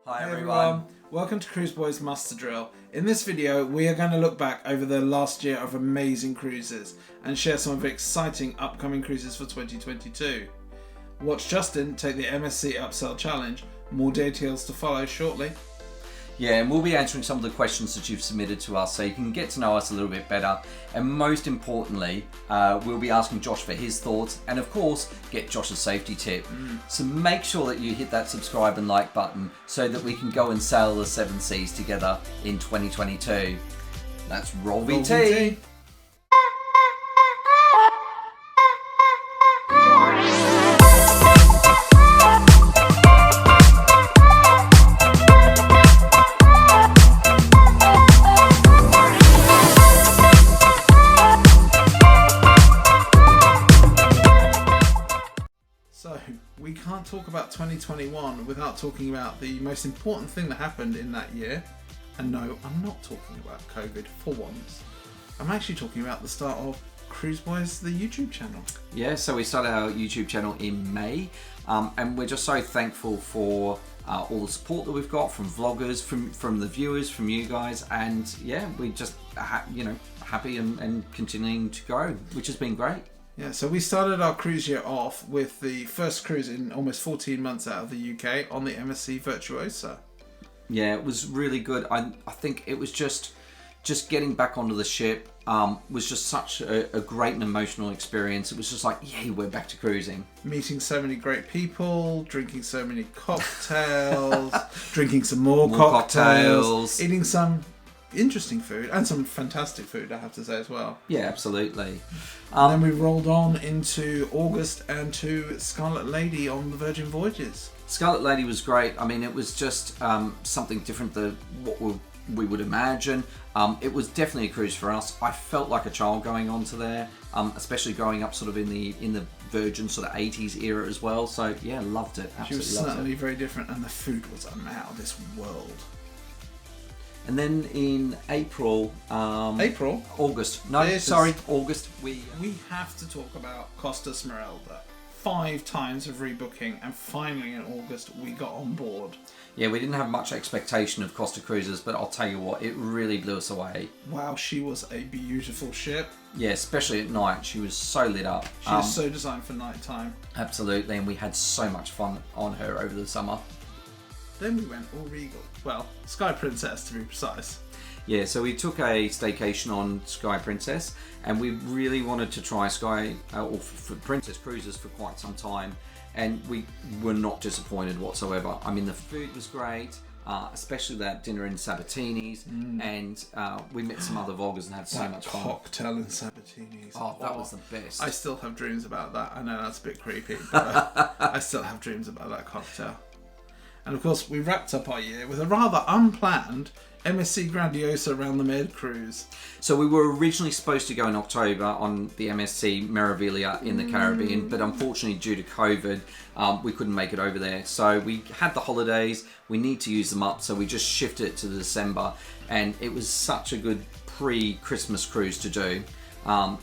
Hi everyone. Welcome to Cruise Boys Muster Drill. In this video, we are going to look back over the last year of amazing cruises and share some of the exciting upcoming cruises for 2022. Watch Justin take the MSC Upsell Challenge. More details to follow shortly. Yeah, and we'll be answering some of the questions that you've submitted to us so you can get to know us a little bit better. And most importantly, we'll be asking Josh for his thoughts and of course, get Josh's safety tip. So make sure that you hit that subscribe and like button so that we can go and sail the 7 seas together in 2022. Let's roll VT. So, we can't talk about 2021 without talking about the most important thing that happened in that year. And no, I'm not talking about COVID for once. I'm actually talking about the start of Cruise Boys, the YouTube channel. Yeah, so we started our YouTube channel in May, and we're just so thankful for all the support that we've got from vloggers, from the viewers, from you guys, and yeah, we just happy and continuing to grow, which has been great. Yeah, so we started our cruise year off with the first cruise in almost 14 months out of the UK on the MSC Virtuosa. Yeah, it was really good. I think it was just getting back onto the ship was just such a great and emotional experience. It was just like, yay, we're back to cruising. Meeting so many great people, drinking so many cocktails, drinking some more cocktails, eating some interesting food and some fantastic food, I have to say as well. Yeah, absolutely. Then we rolled on into August and to Scarlet Lady on the Virgin Voyages. Scarlet Lady was great. I mean, it was just something different than what we would imagine. It was definitely a cruise for us. I felt like a child going onto there, especially growing up sort of in the Virgin sort of 80s era as well. So yeah, loved it. Absolutely she was certainly very different, and the food was out of this world. And then in August. No, sorry, August. We have to talk about Costa Smeralda. 5 times of rebooking, and finally in August we got on board. Yeah, we didn't have much expectation of Costa Cruises, but I'll tell you what, it really blew us away. Wow, she was a beautiful ship. Yeah, especially at night. She was so lit up. She was so designed for nighttime. Absolutely, and we had so much fun on her over the summer. Then we went all regal. Well, Sky Princess to be precise. Yeah, so we took a staycation on Sky Princess, and we really wanted to try Sky or for Princess Cruises for quite some time, and we were not disappointed whatsoever. I mean, the food was great, especially that dinner in Sabatini's, and we met some other vloggers and had so much fun. Cocktail in Sabatini's. Oh, that was the best. I still have dreams about that. I know that's a bit creepy, but I still have dreams about that cocktail. And of course, we wrapped up our year with a rather unplanned MSC Grandiosa around the Med cruise. So we were originally supposed to go in October on the MSC Meraviglia in the Caribbean, but unfortunately due to COVID, we couldn't make it over there. So we had the holidays, we need to use them up, so we just shifted it to December, and it was such a good pre-Christmas cruise to do.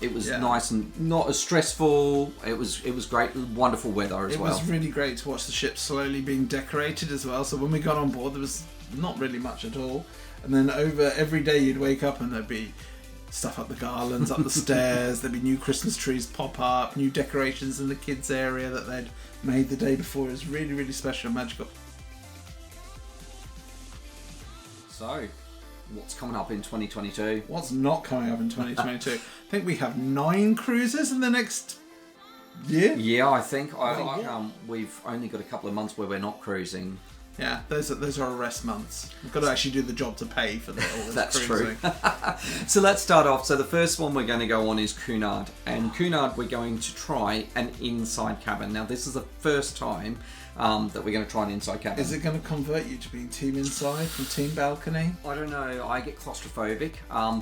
It was nice and not as stressful. It was great, wonderful weather as well. It was really great to watch the ship slowly being decorated as well. So when we got on board, there was not really much at all. And then over every day you'd wake up and there'd be stuff up the garlands, up the stairs. There'd be new Christmas trees pop up, new decorations in the kids area that they'd made the day before. It was really, really special and magical. So, what's coming up in 2022? What's not coming up in 2022? I think we have 9 cruises in the next year. Yeah, I think we've only got a couple of months where we're not cruising. Yeah, those are rest months. We've got to actually do the job to pay for all this That's cruising. True. So let's start off. So the first one we're going to go on is Cunard. And Cunard, we're going to try an inside cabin. Now, this is the first time that we're going to try an inside cabin. Is it going to convert you to being team inside from team balcony? I don't know. I get claustrophobic.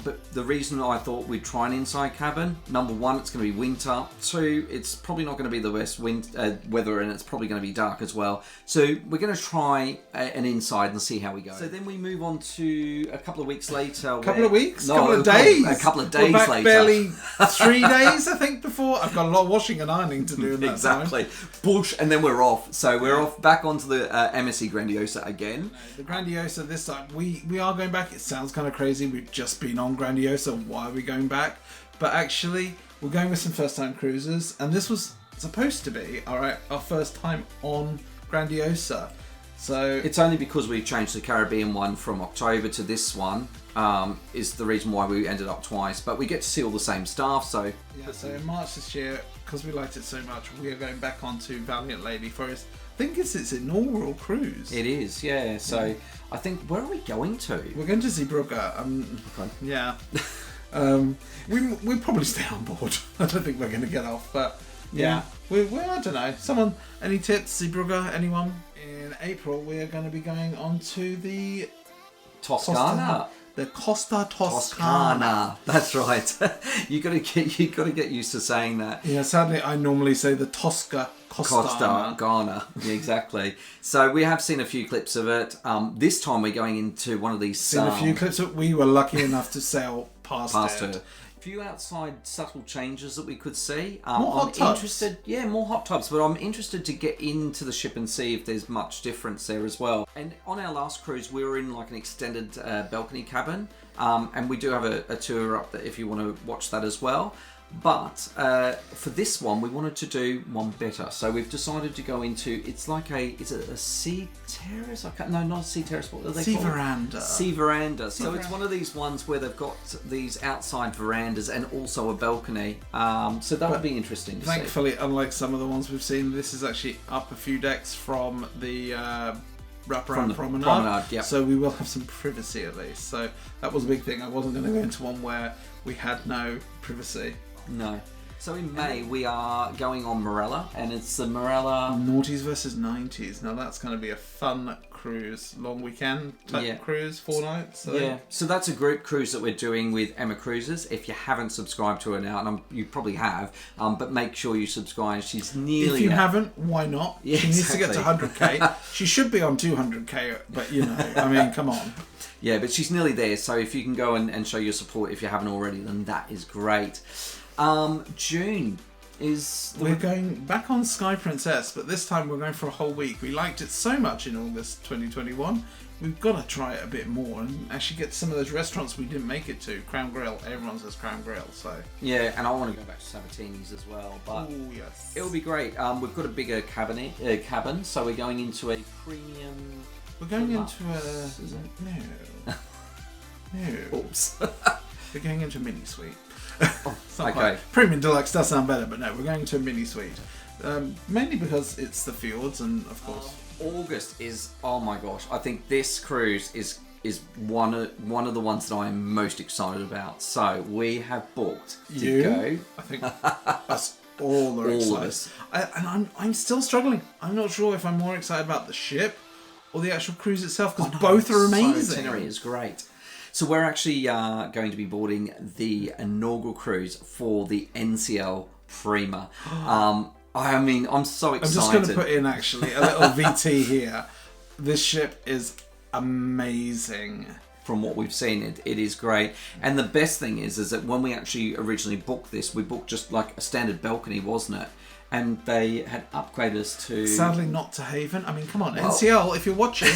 But the reason I thought we'd try an inside cabin, number 1, it's going to be winter. 2, it's probably not going to be the best weather, and it's probably going to be dark as well. So we're going to try an inside and see how we go. So then we move on to a couple of weeks later. Couple of weeks? Couple of days? A couple of days We're back later. Barely 3 days, I think, before. I've got a lot of washing and ironing to do in that time. Exactly. Push, and then we're off. So we're off back onto the MSC Grandiosa again. The Grandiosa this time, we are going back. It sounds kind of crazy. We've just been on Grandiosa. Why are we going back? But actually, we're going with some first-time cruisers, and this was supposed to be our first time on Grandiosa. So it's only because we changed the Caribbean one from October to this one is the reason why we ended up twice. But we get to see all the same staff. So so in March this year, because we liked it so much, we are going back onto Valiant Lady for its, I think it's its inaugural cruise. It is, yeah. So I think, where are we going to? We're going to Zeebrugge. Okay. Yeah. We'll probably stay on board. I don't think we're going to get off, but yeah. We I don't know. Any tips? Zeebrugge? Anyone? In April, we are going to be going on to the Toscana. The Costa Toscana. That's right. you got to get used to saying that. Yeah. Sadly, I normally say the Costa Ghana. Yeah, exactly. So we have seen a few clips of it. This time we're going into one of these. Seen a few clips. We were lucky enough to sail past it. Her. Few outside subtle changes that we could see. More hot tubs. More hot tubs, but I'm interested to get into the ship and see if there's much difference there as well. And on our last cruise, we were in like an extended balcony cabin, and we do have a tour up there if you want to watch that as well. But for this one, we wanted to do one better, so we've decided to go into. It's like is it a sea terrace? No, not a sea terrace. What are they called? Veranda. Sea veranda. So it's one of these ones where they've got these outside verandas and also a balcony. So that'll be interesting to see. Thankfully, unlike some of the ones we've seen, this is actually up a few decks from the wraparound promenade. Yep. So we will have some privacy at least. So that was a big thing. I wasn't going to go into one where we had no privacy. No. So in May we are going on Morella, and it's the Morella Noughties versus 90s. Now that's going to be a fun cruise, long weekend type cruise, 4 nights. So. Yeah. So that's a group cruise that we're doing with Emma Cruises. If you haven't subscribed to her now, and you probably have, but make sure you subscribe. She's nearly. If you haven't, why not? Yeah, she needs to get to 100k. She should be on 200k, but I mean, come on. Yeah, but she's nearly there. So if you can go and show your support if you haven't already, then that is great. June is... We're going back on Sky Princess, but this time we're going for a whole week. We liked it so much in August 2021. We've got to try it a bit more and actually get to some of those restaurants we didn't make it to. Crown Grill. Everyone says Crown Grill, so... Yeah, and I want to go back to Sabatini's as well, but... Oh, yes. It'll be great. We've got a bigger cabin, so we're going into a premium... We're going into a... No. Oops. We're going into a mini suite. Okay. Premium Deluxe does sound better, but no, we're going to a mini suite. Mainly because it's the fjords, and of course... August is, oh my gosh, I think this cruise is one of the ones that I'm most excited about. So we have booked to go. I think us all are excited. And I'm still struggling. I'm not sure if I'm more excited about the ship or the actual cruise itself, because both are amazing. The itinerary is great. So we're actually going to be boarding the inaugural cruise for the nclprima. I mean, I'm so excited. I'm just going to put in actually a little VT here. This ship is amazing. From what we've seen, it is great. And the best thing is that when we actually originally booked this, we booked just like a standard balcony, wasn't it? And they had upgraded us to... Sadly not to Haven. I mean, come on, NCL, if you're watching,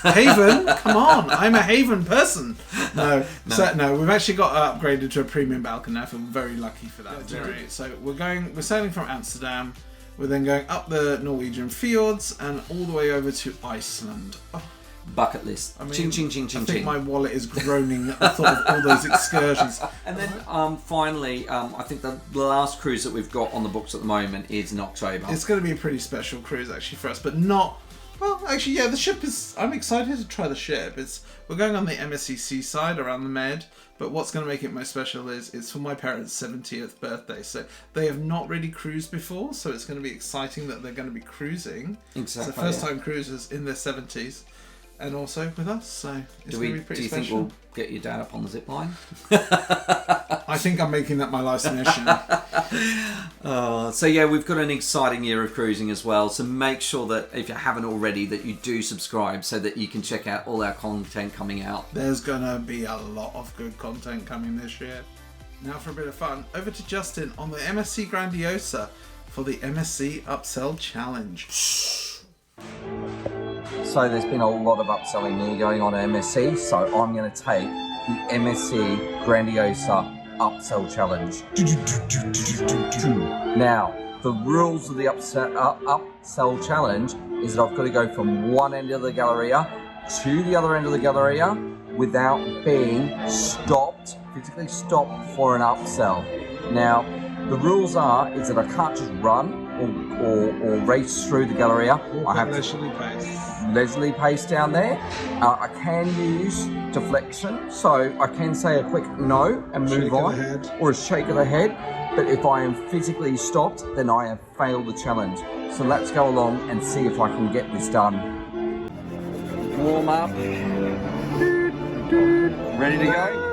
Haven, come on, I'm a Haven person. No, we've actually got upgraded to a premium balcony. I feel very lucky for that. So we're sailing from Amsterdam. We're then going up the Norwegian Fjords and all the way over to Iceland. Oh. Bucket list. I mean, ching, ching, ching, ching, I think ching. my wallet is groaning at the thought of all those excursions. And then finally, I think the last cruise that we've got on the books at the moment is in October. It's going to be a pretty special cruise actually for us, but not... Well, actually, yeah, the ship is... I'm excited to try the ship. We're going on the MSC Seaside around the Med, but what's going to make it most special is it's for my parents' 70th birthday, so they have not really cruised before, so it's going to be exciting that they're going to be cruising. Exactly. So first-time cruisers in their 70s. And also with us, so it's going to be pretty special. Do you think we'll get your dad up on the zip line? I think I'm making that my life's mission. So yeah, we've got an exciting year of cruising as well. So make sure that if you haven't already, that you do subscribe so that you can check out all our content coming out. There's going to be a lot of good content coming this year. Now for a bit of fun, over to Justin on the MSC Grandiosa for the MSC Upsell Challenge. So there's been a lot of upselling here going on at MSC, so I'm going to take the MSC Grandiosa Upsell Challenge. Now, the rules of the Upsell Challenge is that I've got to go from one end of the Galleria to the other end of the Galleria without being physically stopped for an upsell. Now, the rules is that I can't just run or race through the Galleria. I have leisurely pace down there. I can use deflection, so I can say a quick no and move on, or a shake of the head. But if I am physically stopped, then I have failed the challenge. So let's go along and see if I can get this done. Warm up. Ready to go?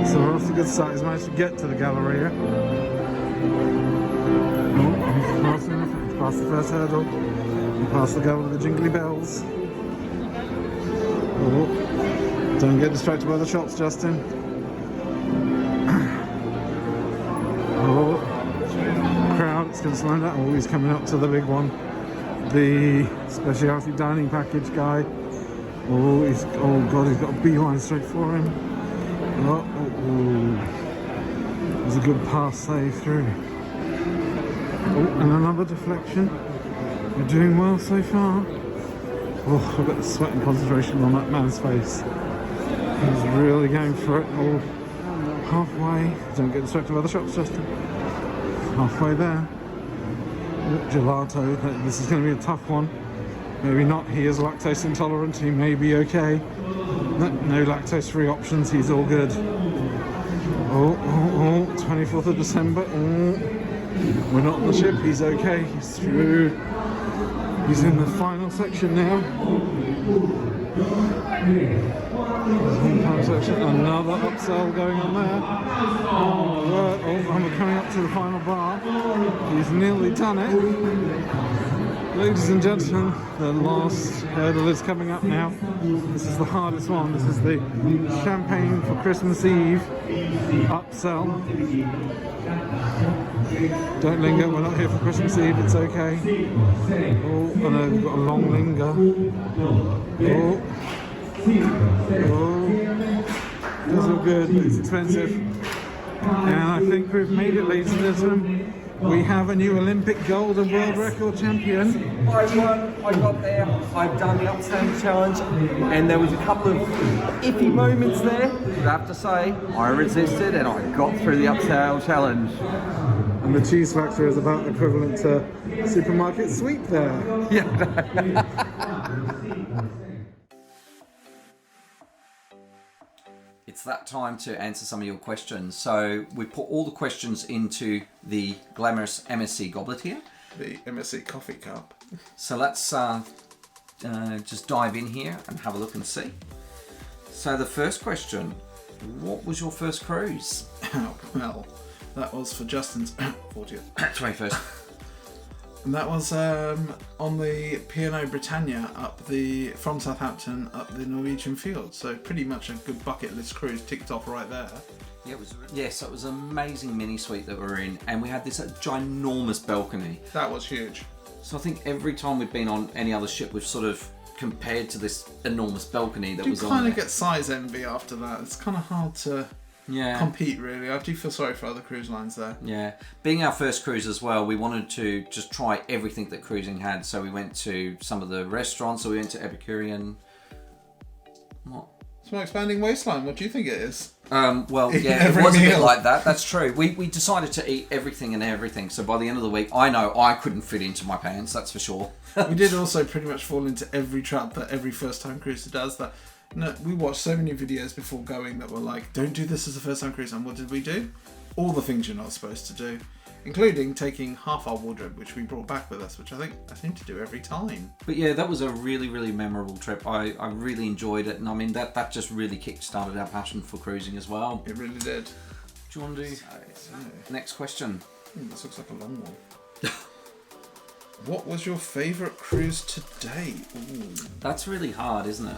So we're off to a good start. He's managed to get to the Galleria. He's passed the first hurdle. He passed the goal with the jingly bells. Oh, don't get distracted by the shops, Justin. Oh, crowd, it's going to slow down. Oh, he's coming up to the big one. The specialty dining package guy. Oh, God, he's got a beeline straight for him. Oh. It was a good pass save through. Oh, and another deflection. We're doing well so far. Oh, I've got the sweat and concentration on that man's face. He's really going for it. Oh, halfway. Don't get distracted by the shops, Justin. Halfway there. Oh, gelato. This is going to be a tough one. Maybe not. He is lactose intolerant. He may be okay. No lactose-free options. He's all good. Oh, 24th of December. Oh, we're not on the ship. He's okay. He's through. He's in the final section now. Another upsell going on there. Oh, we're coming up to the final bar. He's nearly done it. Ladies and gentlemen, the last hurdle is coming up now. This is the hardest one. This is the champagne for Christmas Eve upsell. Don't linger, we're not here for Christmas Eve, it's okay. Oh, I know we've got a long linger. Oh, does look good, but it's expensive. And I think we've made it, ladies and gentlemen. We have a new Olympic gold and world record champion. I won, I got there, I've done the upsell challenge, and there was a couple of iffy moments there, but I have to say, I resisted and I got through the upsell challenge. And the cheese factor is about equivalent to supermarket sweep there. Yeah. It's that time to answer some of your questions. So we put all the questions into the glamorous MSC goblet here. The MSC coffee cup. So let's just dive in here and have a look and see. So the first question, what was your first cruise? Well, that was for Justin's 40th. 21st. And that was on the P&O Britannia from Southampton up the Norwegian Fjords. So pretty much a good bucket list cruise ticked off right there. Yeah, it was an amazing mini suite that we were in, and we had this ginormous balcony. That was huge. So I think every time we've been on any other ship, we've sort of compared to this enormous balcony that was on there. You kind of get size envy after that. It's kind of hard to compete, really. I do feel sorry for other cruise lines there. Yeah. Being our first cruise as well, we wanted to just try everything that cruising had. So we went to some of the restaurants. So we went to Epicurean. What? Small expanding waistline. What do you think it is? Well, yeah, it was a bit like that. That's true. We decided to eat everything and everything. So by the end of the week, I know I couldn't fit into my pants. That's for sure. We did also pretty much fall into every trap that every first-time cruiser does. That we watched so many videos before going that were like, don't do this as a first-time cruiser. And what did we do? All the things you're not supposed to do, including taking half our wardrobe, which we brought back with us, which I seem to do every time. But yeah, that was a really, really memorable trip. I really enjoyed it, and I mean that just really kick-started our passion for cruising as well. It really did. Do you want to do next question? This looks like a long one. What was your favourite cruise to date? Ooh. That's really hard, isn't it?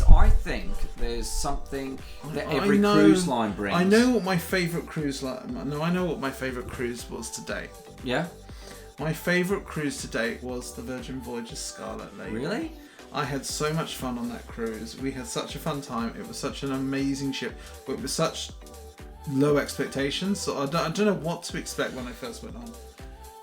I think there's something that every cruise line brings. I know what my favourite cruise was to date. Yeah. My favourite cruise to date was the Virgin Voyages Scarlet Lady. Really? I had so much fun on that cruise. We had such a fun time. It was such an amazing ship, but with such low expectations. So I don't know what to expect when I first went on.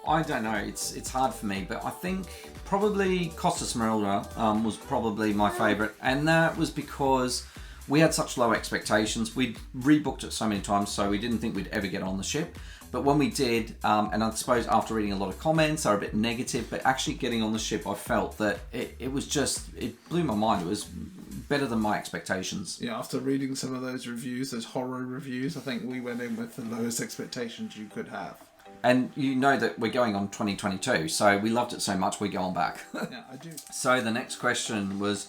I don't know. It's hard for me, but I think probably Costa Smeralda was probably my favourite, and that was because we had such low expectations. We'd rebooked it so many times, so we didn't think we'd ever get on the ship. But when we did, and I suppose after reading a lot of comments, they were a bit negative, but actually getting on the ship, I felt that it was just, it blew my mind. It was better than my expectations. Yeah, after reading some of those reviews, those horror reviews, I think we went in with the lowest expectations you could have. And you know that we're going on 2022, so we loved it so much, we're going back. Yeah, I do. So the next question was,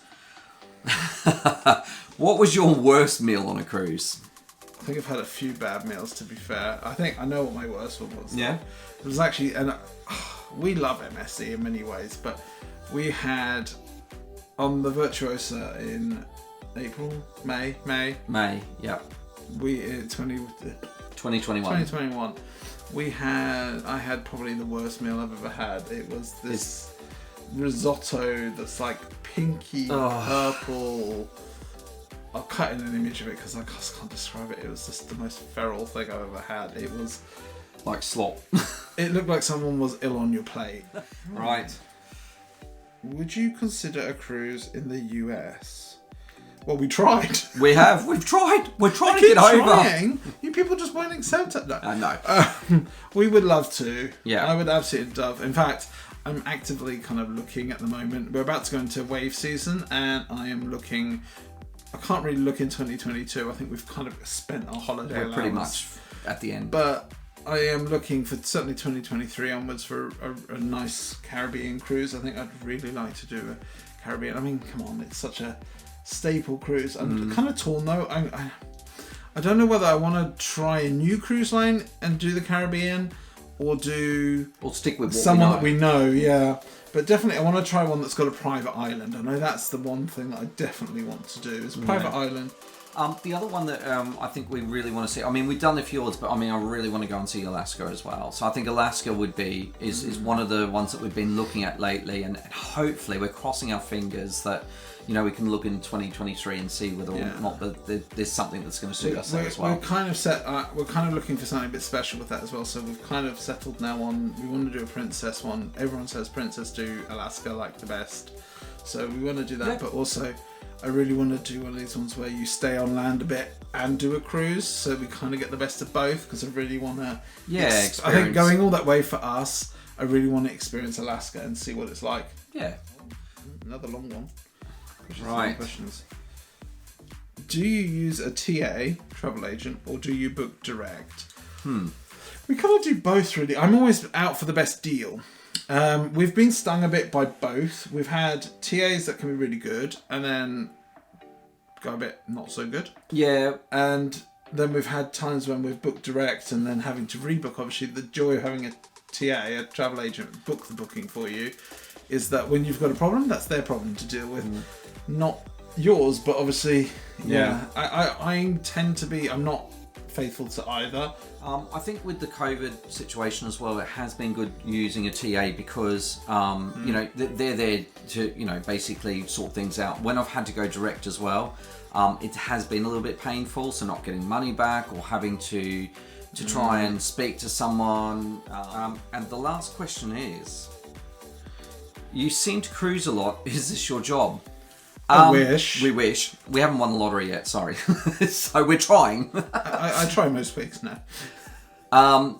what was your worst meal on a cruise? I think I've had a few bad meals, to be fair. I think I know what my worst one was. Yeah. It was actually, and we love MSC in many ways, but we had on the Virtuosa in April, May, Yep. 2021. I had probably the worst meal I've ever had. It was this risotto that's like pinky purple. I'll cut in an image of it because I just can't describe it. It was just the most feral thing I've ever had. It was like slop. It looked like someone was ill on your plate. Right. Would you consider a cruise in the US? Well, we tried. We've tried. We're trying to get over. You people just won't accept it. No. I know. We would love to. Yeah. I would absolutely love. In fact, I'm actively kind of looking at the moment. We're about to go into wave season, and I am looking. I can't really look in 2022. I think we've kind of spent our holiday allowance. We're pretty much at the end. But I am looking for certainly 2023 onwards for a nice Caribbean cruise. I think I'd really like to do a Caribbean. I mean, come on, it's such a staple cruise. I'm kind of torn though. I don't know whether I want to try a new cruise line and do the Caribbean or stick with someone that we know. Yeah. But definitely, I want to try one that's got a private island. I know that's the one thing that I definitely want to do is private island. The other one that I think we really want to see, I mean, we've done the fjords, but I mean, I really want to go and see Alaska as well. So I think Alaska is one of the ones that we've been looking at lately, and hopefully we're crossing our fingers that, you know, we can look in 2023 and see whether or not there's something that's going to suit us there as well. We're kind of we're kind of looking for something a bit special with that as well. So we've kind of settled now on, we want to do a princess one. Everyone says princess do Alaska like the best. So we want to do that, but also I really want to do one of these ones where you stay on land a bit and do a cruise, so we kind of get the best of both, because I really want to I think going all that way for us, I really want to experience Alaska and see what it's like. Yeah. Another long one. Right. Questions. Do you use a TA, travel agent, or do you book direct? We kind of do both, really. I'm always out for the best deal. We've been stung a bit by both. We've had TAs that can be really good and then go a bit not so good. Yeah. And then we've had times when we've booked direct and then having to rebook. Obviously, the joy of having a TA, a travel agent, book the booking for you is that when you've got a problem, that's their problem to deal with. Not yours, but obviously, I tend to be, I'm not faithful to either. I think with the COVID situation as well, it has been good using a TA because, you know, they're there to, you know, basically sort things out. When I've had to go direct as well, it has been a little bit painful, so not getting money back or having to try and speak to someone. And the last question is, you seem to cruise a lot. Is this your job? I wish. We wish. We haven't won the lottery yet, sorry. So we're trying. I try most weeks now.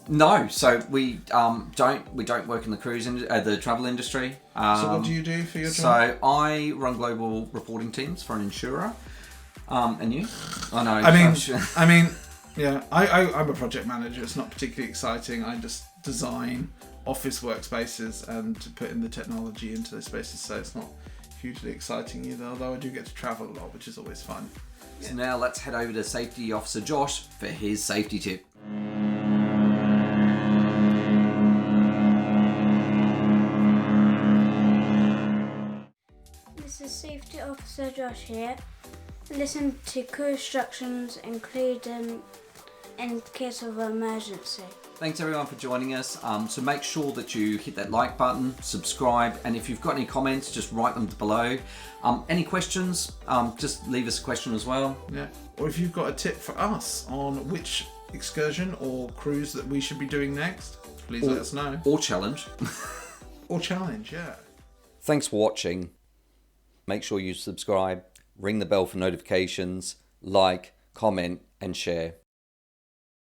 No, so we don't work in the the travel industry. So what do you do for your job? So I run global reporting teams for an insurer. And you? I know. I mean, yeah. I'm a project manager. It's not particularly exciting. I just design office workspaces and to put in the technology into those spaces. So it's not hugely exciting either, although I do get to travel a lot, which is always fun. So now let's head over to Safety Officer Josh for his safety tip. This is Safety Officer Josh here. Listen to crew instructions, including in case of an emergency. Thanks everyone for joining us. So make sure that you hit that like button, subscribe, and if you've got any comments, just write them below. Any questions, just leave us a question as well. Yeah. Or if you've got a tip for us on which excursion or cruise that we should be doing next, please let us know. Or challenge. Or challenge, yeah. Thanks for watching. Make sure you subscribe, ring the bell for notifications, like, comment, and share.